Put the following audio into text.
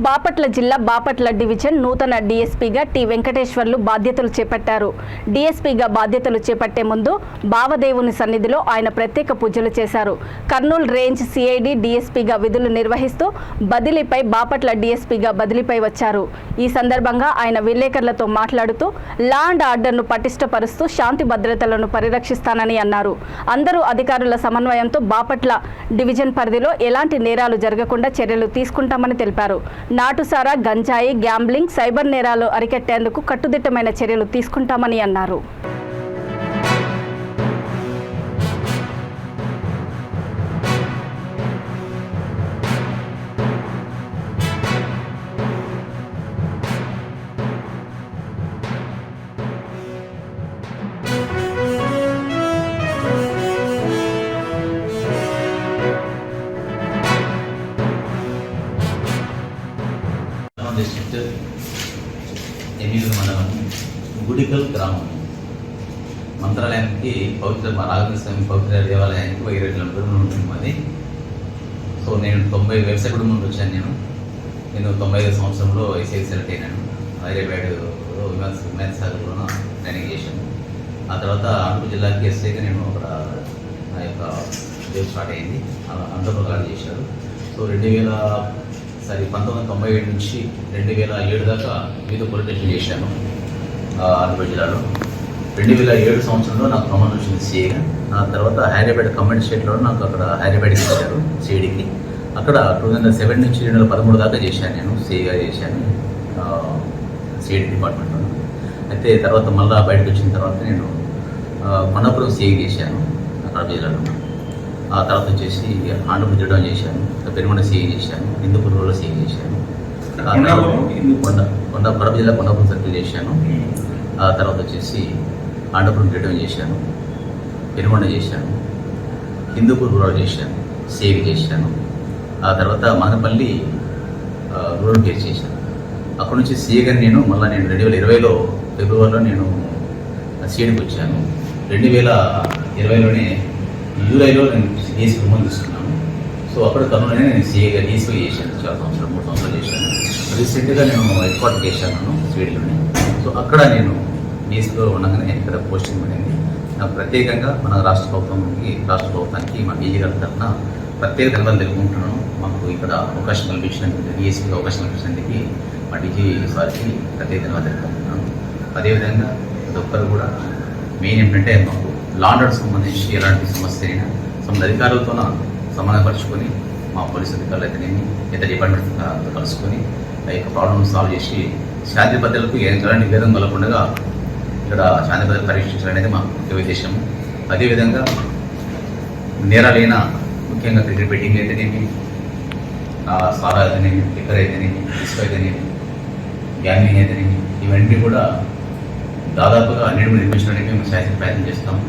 బాపట్ల జిల్లా బాపట్ల డివిజన్ నూతన డీఎస్పీగా టి వెంకటేశ్వర్లు బాధ్యతలు చేపట్టారు. డీఎస్పీగా బాధ్యతలు చేపట్టే ముందు బావదేవుని సన్నిధిలో ఆయన ప్రత్యేక పూజలు చేశారు. కర్నూలు రేంజ్ సిఐడి డీఎస్పీగా విధులు నిర్వహిస్తూ బదిలీపై బాపట్ల డీఎస్పీగా బదిలీపై వచ్చారు. ఈ సందర్భంగా ఆయన విలేకరులతో మాట్లాడుతూ లా అండ్ ఆర్డర్ను పటిష్టపరుస్తూ శాంతి భద్రతలను పరిరక్షిస్తానని అన్నారు. అందరూ అధికారుల సమన్వయంతో బాపట్ల డివిజన్ పరిధిలో ఎలాంటి నేరాలు జరగకుండా చర్యలు తీసుకుంటామని తెలిపారు. నాటుసారా, గంజాయి, గ్యాంబ్లింగ్, సైబర్ నేరాలు అరికట్టేందుకు కట్టుదిట్టమైన చర్యలు తీసుకుంటామని అన్నారు. డిస్ట్రిక్ట్ ఎన్నికల మండలం గుడికల్ గ్రామం మంత్రాలయానికి పవిత్ర రాఘవేంద్ర స్వామి పవిత్ర దేవాలయానికి 20 కిలోమీటర్లు ఉంటుంది మాది. సో నేను 90 వ్యవసాయ కుటుంబం నుంచి వచ్చాను. నేను 95 సంవత్సరంలో ఐసీఐ సెలెక్ట్ అయినాను. హైదరాబాద్లో విమాన సాగర్లో ట్రైనింగ్ చేశాను. ఆ తర్వాత అన్నూరు జిల్లాకి ఎస్ఐగా నేను అక్కడ నా యొక్క ఉద్యోగం స్టార్ట్ అయింది. అందరూ గార్డు చేశారు. సో 1997 నుంచి 2007 దాకా వివిధ పొలిటేషన్ చేశాను అన్నూరు జిల్లాలో. 2007 సంవత్సరంలో నాకు ప్రమోషన్ వచ్చింది సిఐగా. ఆ తర్వాత హైదరాబాద్ కమెంట్ స్టేట్లో నాకు అక్కడ హైదరాబాద్కి ఇచ్చారు సిఐడికి. అక్కడ 2007 నుంచి 2013 దాకా చేశాను. నేను సిఐగా చేశాను సిఐడి డిపార్ట్మెంట్లో. అయితే తర్వాత మళ్ళీ బయటకు వచ్చిన తర్వాత నేను కొండాపురం సిఐ చేశాను అక్కడ జిల్లాలో. ఆ తర్వాత వచ్చేసి ఆంధ్రప్రదేశ్ జిల్లా చేశాను, పెరుమణ సిఐ చేశాను, హిందూపూర్లో సిఐ చేశాను, కడప జిల్లా కొండాపురం సర్కిల్ చేశాను. ఆ తర్వాత వచ్చేసి ఆంధ్రపురం రిటర్న్ చేశాను, పెరుమణ చేశాను, హిందూపూర్ రూరల్ చేశాను, సిఐ చేశాను. ఆ తర్వాత మదనపల్లి రూరల్ కేసు చేశాను. అక్కడ నుంచి సిఐగా నేను 2020లో ఫిబ్రవరిలో నేను సిఐడికి వచ్చాను. 2020లోనే జూలైలో నేను డిఎస్పీ కుటుంబం తీసుకున్నాను. సో అక్కడ కర్నూలునే నేను సిఐగా డిఎస్పీ చేశాను. 3 సంవత్సరాలు చేశాను. రీసెంట్గా నేను హెడ్ క్వార్టర్ చేశాను సిఐడిలోనే. సో అక్కడ నేను డిఎస్పీలో ఉండగానే ఇక్కడ పోస్టింగ్ పడింది. నాకు ప్రత్యేకంగా మన రాష్ట్ర ప్రభుత్వానికి మా డీజీ గారి తరఫున ప్రత్యేక ధన్యవాదాలు తెలుపుకుంటున్నాను. మాకు ఇక్కడ అవకాశం కల్పించినందుకు, డిఎస్పీకి అవకాశం కల్పించినందుకు మా డీజీ సార్కి ప్రత్యేక ధన్యవాదాలు తెలుపుకుంటున్నాను. అదేవిధంగా ప్రతి ఒక్కరు కూడా మెయిన్ ఏంటంటే మాకు లా అండ్ ఆర్డర్ సంబంధించి ఎలాంటి సమస్య అయినా సంబంధ అధికారులతో సమాధానపరుచుకొని, మా పోలీసు అధికారులు అయితేనేమి ఇతర డిపార్ట్మెంట్తో కలుసుకొని ఆ యొక్క ప్రాబ్లమ్ సాల్వ్ చేసి శాంతి భద్రతలకు ఎలాంటి భేదం కలగకుండా ఇక్కడ శాంతి భద్రత పరీక్షించాలనేది మా ముఖ్య ఉద్దేశం. అదేవిధంగా నేరాలైన ముఖ్యంగా క్రికెట్ బెట్టింగ్ అయితేనేమి, సారా అయితేనేమి, టిక్కర్ అయితేనేమి, ఇసుక అయితేనేమి, గ్యాంగ్లింగ్ అయితేనేమి, ఇవన్నీ కూడా దాదాపుగా అన్నిటి నిర్మించడానికి మేము శాశ్వత ప్రయత్నం చేస్తాము.